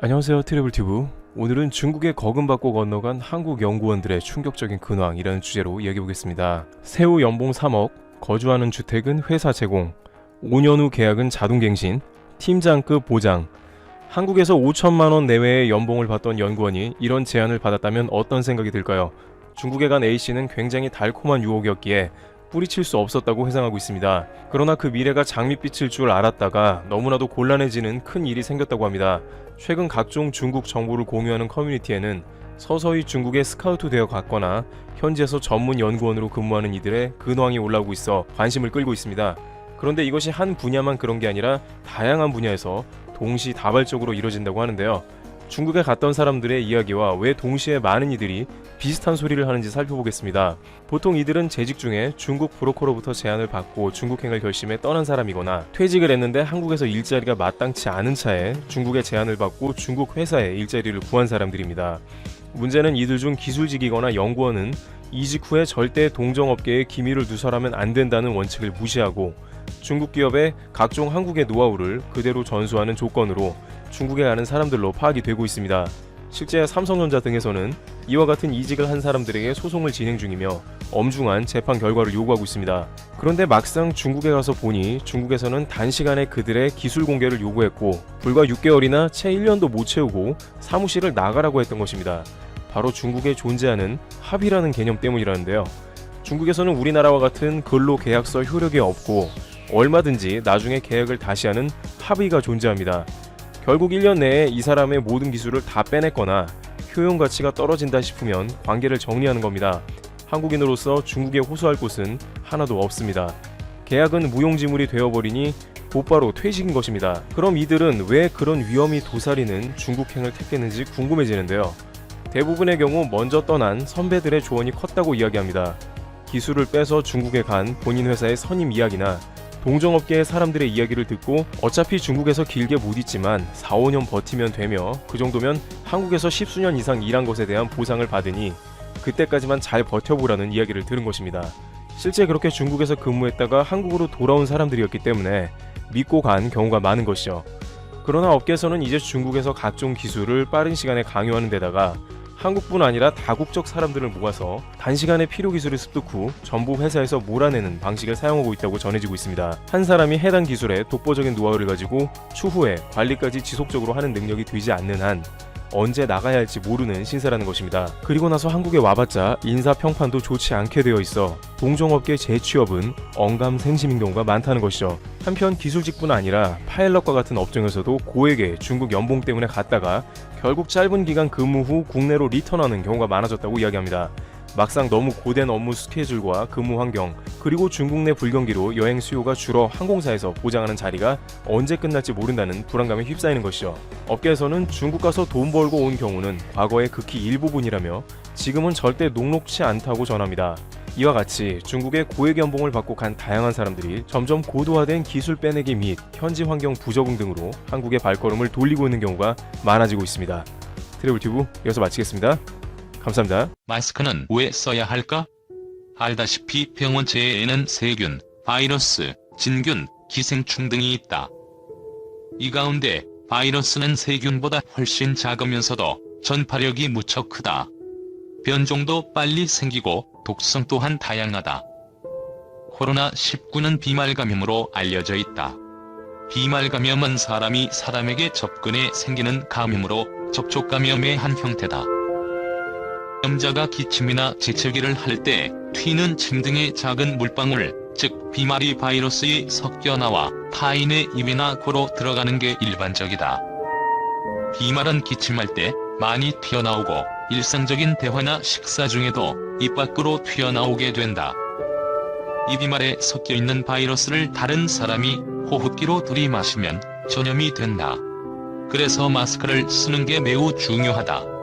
안녕하세요, 트래블튜브. 오늘은 중국에 거금받고 건너간 한국 연구원들의 충격적인 근황이라는 주제로 이야기해보겠습니다. 세후 연봉 3억, 거주하는 주택은 회사 제공, 5년 후 계약은 자동갱신, 팀장급 보장. 한국에서 5천만원 내외의 연봉을 받던 연구원이 이런 제안을 받았다면 어떤 생각이 들까요? 중국에 간 A씨는 굉장히 달콤한 유혹이었기에 뿌리칠 수 없었다고 회상하고 있습니다. 그러나 그 미래가 장밋빛일 줄 알았다가 너무나도 곤란해지는 큰 일이 생겼다고 합니다. 최근 각종 중국 정보를 공유하는 커뮤니티에는 서서히 중국에 스카우트 되어 갔거나 현지에서 전문 연구원으로 근무하는 이들의 근황이 올라오고 있어 관심을 끌고 있습니다. 그런데 이것이 한 분야만 그런 게 아니라 다양한 분야에서 동시다발적으로 이뤄진다고 하는데요. 중국에 갔던 사람들의 이야기와 왜 동시에 많은 이들이 비슷한 소리를 하는지 살펴보겠습니다. 보통 이들은 재직 중에 중국 브로커로부터 제안을 받고 중국행을 결심해 떠난 사람이거나 퇴직을 했는데 한국에서 일자리가 마땅치 않은 차에 중국의 제안을 받고 중국 회사에 일자리를 구한 사람들입니다. 문제는 이들 중 기술직이거나 연구원은 이직 후에 절대 동종업계에 기밀을 누설하면 안 된다는 원칙을 무시하고 중국 기업의 각종 한국의 노하우를 그대로 전수하는 조건으로 중국에 가는 사람들로 파악이 되고 있습니다. 실제 삼성전자 등에서는 이와 같은 이직을 한 사람들에게 소송을 진행 중이며 엄중한 재판 결과를 요구하고 있습니다. 그런데 막상 중국에 가서 보니 중국에서는 단시간에 그들의 기술 공개를 요구했고 불과 6개월이나 채 1년도 못 채우고 사무실을 나가라고 했던 것입니다. 바로 중국에 존재하는 합의라는 개념 때문이라는데요. 중국에서는 우리나라와 같은 근로계약서 효력이 없고 얼마든지 나중에 계약을 다시 하는 합의가 존재합니다. 결국 1년 내에 이 사람의 모든 기술을 다 빼냈거나 효용 가치가 떨어진다 싶으면 관계를 정리하는 겁니다. 한국인으로서 중국에 호소할 곳은 하나도 없습니다. 계약은 무용지물이 되어버리니 곧바로 퇴직인 것입니다. 그럼 이들은 왜 그런 위험이 도사리는 중국행을 택했는지 궁금해지는데요. 대부분의 경우 먼저 떠난 선배들의 조언이 컸다고 이야기합니다. 기술을 빼서 중국에 간 본인 회사의 선임 이야기나 동종업계의 사람들의 이야기를 듣고 어차피 중국에서 길게 못 있지만 4, 5년 버티면 되며 그 정도면 한국에서 10수년 이상 일한 것에 대한 보상을 받으니 그때까지만 잘 버텨보라는 이야기를 들은 것입니다. 실제 그렇게 중국에서 근무했다가 한국으로 돌아온 사람들이었기 때문에 믿고 간 경우가 많은 것이죠. 그러나 업계에서는 이제 중국에서 각종 기술을 빠른 시간에 강요하는 데다가 한국뿐 아니라 다국적 사람들을 모아서 단시간에 필요 기술을 습득 후 전부 회사에서 몰아내는 방식을 사용하고 있다고 전해지고 있습니다. 한 사람이 해당 기술의 독보적인 노하우를 가지고 추후에 관리까지 지속적으로 하는 능력이 되지 않는 한 언제 나가야 할지 모르는 신세라는 것입니다. 그리고 나서 한국에 와봤자 인사평판도 좋지 않게 되어 있어 동종업계 재취업은 언감생심인 경우가 많다는 것이죠. 한편 기술직뿐 아니라 파일럿과 같은 업종에서도 고액의 중국 연봉 때문에 갔다가 결국 짧은 기간 근무 후 국내로 리턴하는 경우가 많아졌다고 이야기합니다. 막상 너무 고된 업무 스케줄과 근무 환경 그리고 중국 내 불경기로 여행 수요가 줄어 항공사에서 보장하는 자리가 언제 끝날지 모른다는 불안감에 휩싸이는 것이죠. 업계에서는 중국 가서 돈 벌고 온 경우는 과거의 극히 일부분이라며 지금은 절대 녹록치 않다고 전합니다. 이와 같이 중국의 고액 연봉을 받고 간 다양한 사람들이 점점 고도화된 기술 빼내기 및 현지 환경 부적응 등으로 한국의 발걸음을 돌리고 있는 경우가 많아지고 있습니다. 트래블튜브 여기서 마치겠습니다. 감사합니다. 마스크는 왜 써야 할까? 알다시피 병원체에는 세균, 바이러스, 진균, 기생충 등이 있다. 이 가운데 바이러스는 세균보다 훨씬 작으면서도 전파력이 무척 크다. 변종도 빨리 생기고 독성 또한 다양하다. 코로나19는 비말감염으로 알려져 있다. 비말감염은 사람이 사람에게 접근해 생기는 감염으로 접촉감염의 한 형태다. 감염자가 기침이나 재채기를 할 때 튀는 침 등의 작은 물방울, 즉 비말이 바이러스에 섞여 나와 타인의 입이나 코로 들어가는 게 일반적이다. 비말은 기침할 때 많이 튀어나오고 일상적인 대화나 식사 중에도 입 밖으로 튀어나오게 된다. 이 비말에 섞여 있는 바이러스를 다른 사람이 호흡기로 들이마시면 전염이 된다. 그래서 마스크를 쓰는 게 매우 중요하다.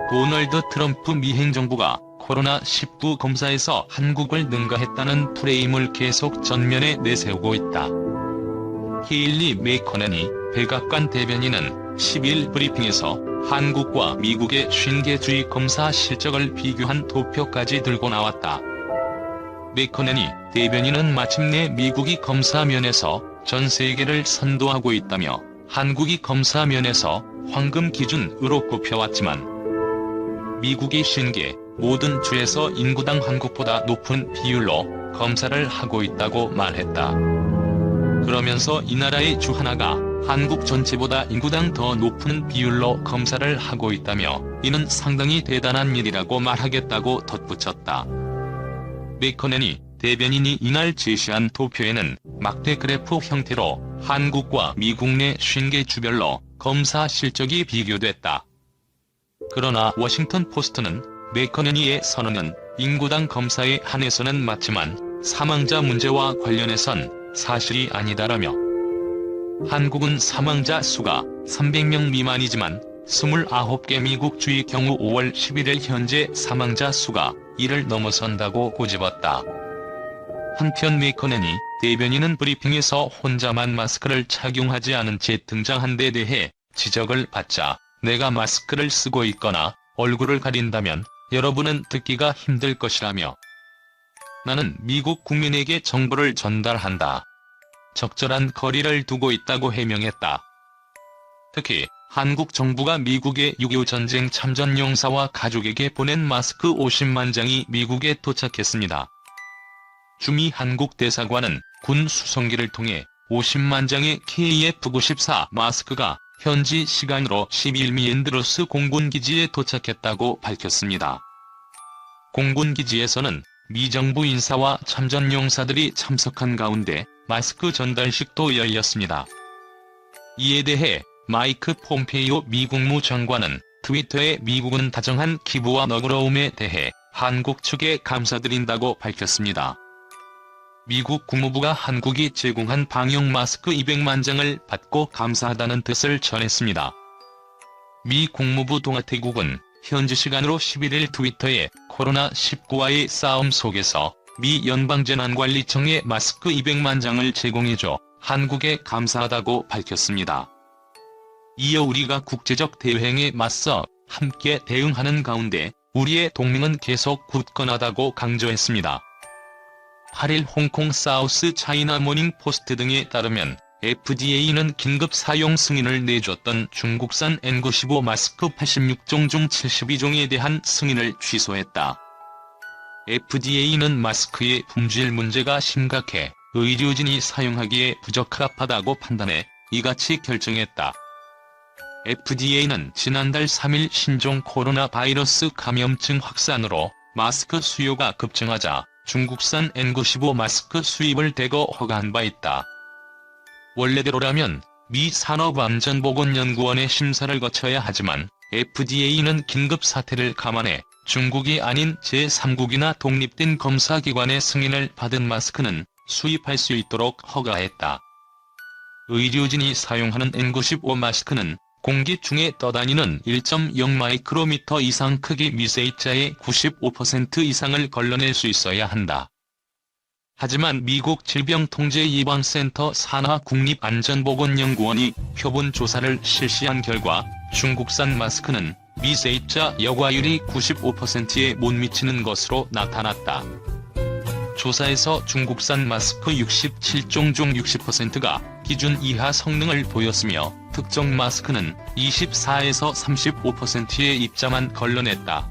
도널드 트럼프 미 행정부가 코로나19 검사에서 한국을 능가했다는 프레임을 계속 전면에 내세우고 있다. 헤일리 메이커넨이 백악관 대변인은 10일 브리핑에서 한국과 미국의 신개주의 검사 실적을 비교한 도표까지 들고 나왔다. 메이커넨이 대변인은 마침내 미국이 검사 면에서 전 세계를 선도하고 있다며 한국이 검사 면에서 황금 기준으로 꼽혀왔지만 미국이 신계 모든 주에서 인구당 한국보다 높은 비율로 검사를 하고 있다고 말했다. 그러면서 이 나라의 주 하나가 한국 전체보다 인구당 더 높은 비율로 검사를 하고 있다며 이는 상당히 대단한 일이라고 말하겠다고 덧붙였다. 맥커넨이 대변인이 이날 제시한 도표에는 막대 그래프 형태로 한국과 미국 내 50개 주별로 검사 실적이 비교됐다. 그러나 워싱턴 포스트는 맥커넨이의 선언은 인구당 검사에 한해서는 맞지만 사망자 문제와 관련해선 사실이 아니다라며 한국은 사망자 수가 300명 미만이지만 29개 미국 주의 경우 5월 11일 현재 사망자 수가 이를 넘어선다고 꼬집었다. 한편 맥커넨이 대변인은 브리핑에서 혼자만 마스크를 착용하지 않은 채 등장한 데 대해 지적을 받자 내가 마스크를 쓰고 있거나 얼굴을 가린다면 여러분은 듣기가 힘들 것이라며 나는 미국 국민에게 정보를 전달한다. 적절한 거리를 두고 있다고 해명했다. 특히 한국 정부가 미국의 6.25 전쟁 참전 용사와 가족에게 보낸 마스크 50만 장이 미국에 도착했습니다. 주미 한국 대사관은 군 수송기를 통해 50만 장의 KF94 마스크가 현지 시간으로 10일 미앤드로스 공군기지에 도착했다고 밝혔습니다. 공군기지에서는 미 정부 인사와 참전 용사들이 참석한 가운데 마스크 전달식도 열렸습니다. 이에 대해 마이크 폼페이오 미 국무장관은 트위터에 미국은 다정한 기부와 너그러움에 대해 한국 측에 감사드린다고 밝혔습니다. 미국 국무부가 한국이 제공한 방역 마스크 200만 장을 받고 감사하다는 뜻을 전했습니다. 미 국무부 동아태국은 현지 시간으로 11일 트위터에 코로나19와의 싸움 속에서 미 연방재난관리청에 마스크 200만 장을 제공해줘 한국에 감사하다고 밝혔습니다. 이어 우리가 국제적 대행에 맞서 함께 대응하는 가운데 우리의 동맹은 계속 굳건하다고 강조했습니다. 8일 홍콩 사우스 차이나 모닝 포스트 등에 따르면 FDA는 긴급 사용 승인을 내줬던 중국산 N95 마스크 86종 중 72종에 대한 승인을 취소했다. FDA는 마스크의 품질 문제가 심각해 의료진이 사용하기에 부적합하다고 판단해 이같이 결정했다. FDA는 지난달 3일 신종 코로나 바이러스 감염증 확산으로 마스크 수요가 급증하자 중국산 N95 마스크 수입을 대거 허가한 바 있다. 원래대로라면 미 산업안전보건연구원의 심사를 거쳐야 하지만 FDA는 긴급 사태를 감안해 중국이 아닌 제3국이나 독립된 검사기관의 승인을 받은 마스크는 수입할 수 있도록 허가했다. 의료진이 사용하는 N95 마스크는 공기 중에 떠다니는 1.0 마이크로미터 이상 크기 미세입자의 95% 이상을 걸러낼 수 있어야 한다. 하지만 미국 질병통제예방센터 산하 국립안전보건연구원이 표본 조사를 실시한 결과 중국산 마스크는 미세입자 여과율이 95%에 못 미치는 것으로 나타났다. 조사에서 중국산 마스크 67종 중 60%가 기준 이하 성능을 보였으며 특정 마스크는 24에서 35%의 입자만 걸러냈다.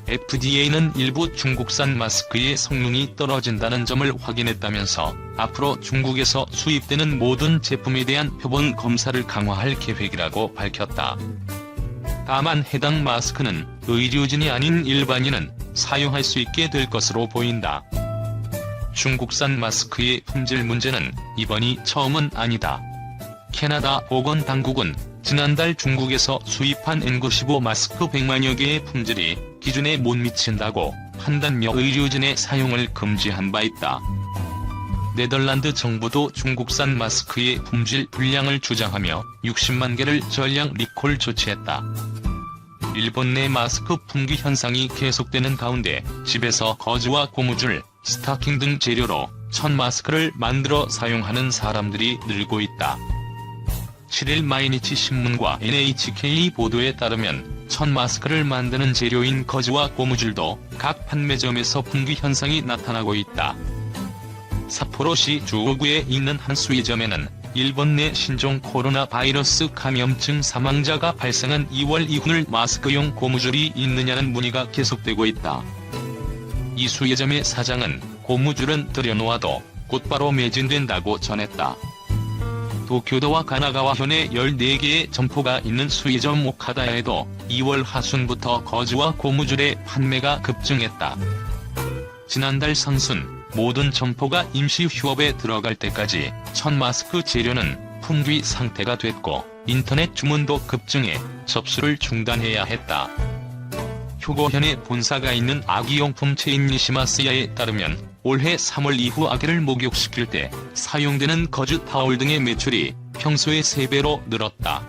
FDA는 일부 중국산 마스크의 성능이 떨어진다는 점을 확인했다면서 앞으로 중국에서 수입되는 모든 제품에 대한 표본 검사를 강화할 계획이라고 밝혔다. 다만 해당 마스크는 의료진이 아닌 일반인은 사용할 수 있게 될 것으로 보인다. 중국산 마스크의 품질 문제는 이번이 처음은 아니다. 캐나다 보건당국은 지난달 중국에서 수입한 N95 마스크 100만여 개의 품질이 기준에 못 미친다고 판단며 의료진의 사용을 금지한 바 있다. 네덜란드 정부도 중국산 마스크의 품질 불량을 주장하며 60만 개를 전량 리콜 조치했다. 일본 내 마스크 품귀 현상이 계속되는 가운데 집에서 거즈와 고무줄, 스타킹 등 재료로 천 마스크를 만들어 사용하는 사람들이 늘고 있다. 7일 마이니치 신문과 NHK 보도에 따르면 천 마스크를 만드는 재료인 거즈와 고무줄도 각 판매점에서 품귀 현상이 나타나고 있다. 삿포로시 주오구에 있는 한 수의점에는 일본 내 신종 코로나 바이러스 감염증 사망자가 발생한 2월 이후를 마스크용 고무줄이 있느냐는 문의가 계속되고 있다. 이 수혜점의 사장은 고무줄은 들여놓아도 곧바로 매진된다고 전했다. 도쿄도와 가나가와 현에 14개의 점포가 있는 수혜점 오카다야에도 2월 하순부터 거즈와 고무줄의 판매가 급증했다. 지난달 상순 모든 점포가 임시 휴업에 들어갈 때까지 천 마스크 재료는 품귀 상태가 됐고 인터넷 주문도 급증해 접수를 중단해야 했다. 휴고현에 본사가 있는 아기용품 체인 니시마스야에 따르면 올해 3월 이후 아기를 목욕시킬 때 사용되는 거즈 타올 등의 매출이 평소의 3배로 늘었다.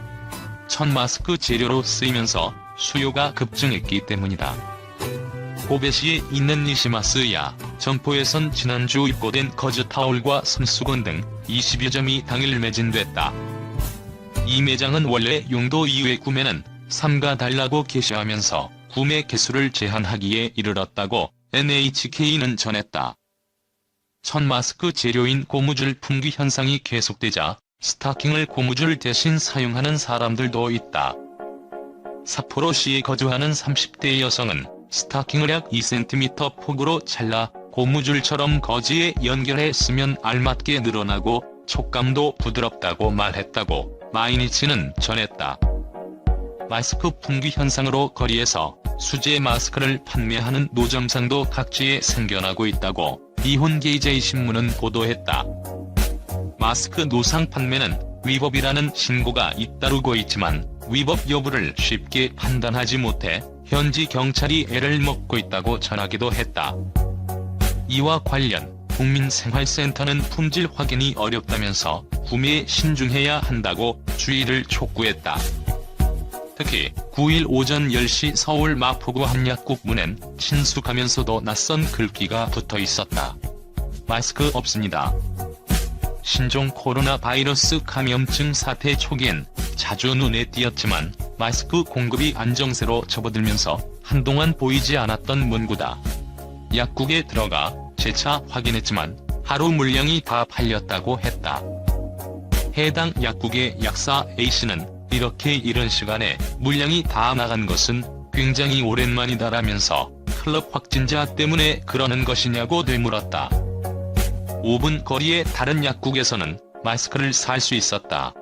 천 마스크 재료로 쓰이면서 수요가 급증했기 때문이다. 고베시에 있는 니시마스야 점포에선 지난주 입고된 거즈 타올과 손수건 등 20여 점이 당일 매진됐다. 이 매장은 원래 용도 이외 구매는 삼가달라고 게시하면서 구매 개수를 제한하기에 이르렀다고 NHK는 전했다. 천 마스크 재료인 고무줄 품귀 현상이 계속되자 스타킹을 고무줄 대신 사용하는 사람들도 있다. 삿포로시에 거주하는 30대 여성은 스타킹을 약 2cm 폭으로 잘라 고무줄처럼 거즈에 연결해 쓰면 알맞게 늘어나고 촉감도 부드럽다고 말했다고 마이니치는 전했다. 마스크 품귀 현상으로 거리에서 수제 마스크를 판매하는 노점상도 각지에 생겨나고 있다고 이혼게이제이 신문은 보도했다. 마스크 노상 판매는 위법이라는 신고가 잇따르고 있지만 위법 여부를 쉽게 판단하지 못해 현지 경찰이 애를 먹고 있다고 전하기도 했다. 이와 관련 국민생활센터는 품질 확인이 어렵다면서 구매에 신중해야 한다고 주의를 촉구했다. 특히 9일 오전 10시 서울 마포구 한 약국 문엔 친숙하면서도 낯선 글귀가 붙어 있었다. 마스크 없습니다. 신종 코로나 바이러스 감염증 사태 초기엔 자주 눈에 띄었지만 마스크 공급이 안정세로 접어들면서 한동안 보이지 않았던 문구다. 약국에 들어가 재차 확인했지만 하루 물량이 다 팔렸다고 했다. 해당 약국의 약사 A씨는 이렇게 이른 시간에 물량이 다 나간 것은 굉장히 오랜만이다라면서 클럽 확진자 때문에 그러는 것이냐고 되물었다. 5분 거리의 다른 약국에서는 마스크를 살 수 있었다.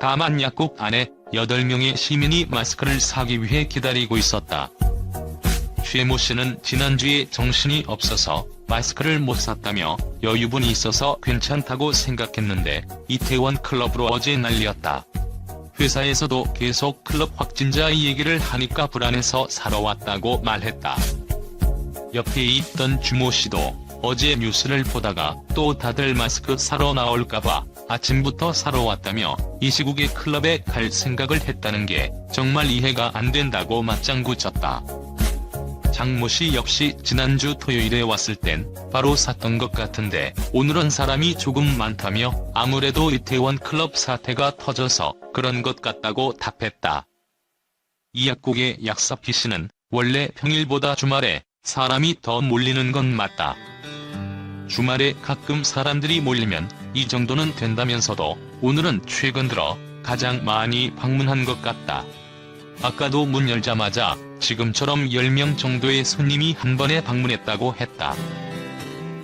다만 약국 안에 8명의 시민이 마스크를 사기 위해 기다리고 있었다. 최모 씨는 지난주에 정신이 없어서 마스크를 못 샀다며 여유분이 있어서 괜찮다고 생각했는데 이태원 클럽으로 어제 난리였다. 회사에서도 계속 클럽 확진자 얘기를 하니까 불안해서 사러 왔다고 말했다. 옆에 있던 주모 씨도 어제 뉴스를 보다가 또 다들 마스크 사러 나올까봐 아침부터 사러 왔다며 이 시국에 클럽에 갈 생각을 했다는 게 정말 이해가 안 된다고 맞장구 쳤다. 장모 씨 역시 지난주 토요일에 왔을 땐 바로 샀던 것 같은데 오늘은 사람이 조금 많다며 아무래도 이태원 클럽 사태가 터져서 그런 것 같다고 답했다. 이 약국의 약사 B씨는 원래 평일보다 주말에 사람이 더 몰리는 건 맞다. 주말에 가끔 사람들이 몰리면 이 정도는 된다면서도 오늘은 최근 들어 가장 많이 방문한 것 같다. 아까도 문 열자마자 지금처럼 10명 정도의 손님이 한 번에 방문했다고 했다.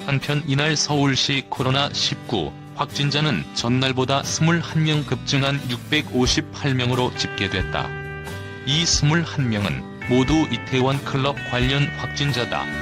한편 이날 서울시 코로나19 확진자는 전날보다 21명 급증한 658명으로 집계됐다. 이 21명은 모두 이태원 클럽 관련 확진자다.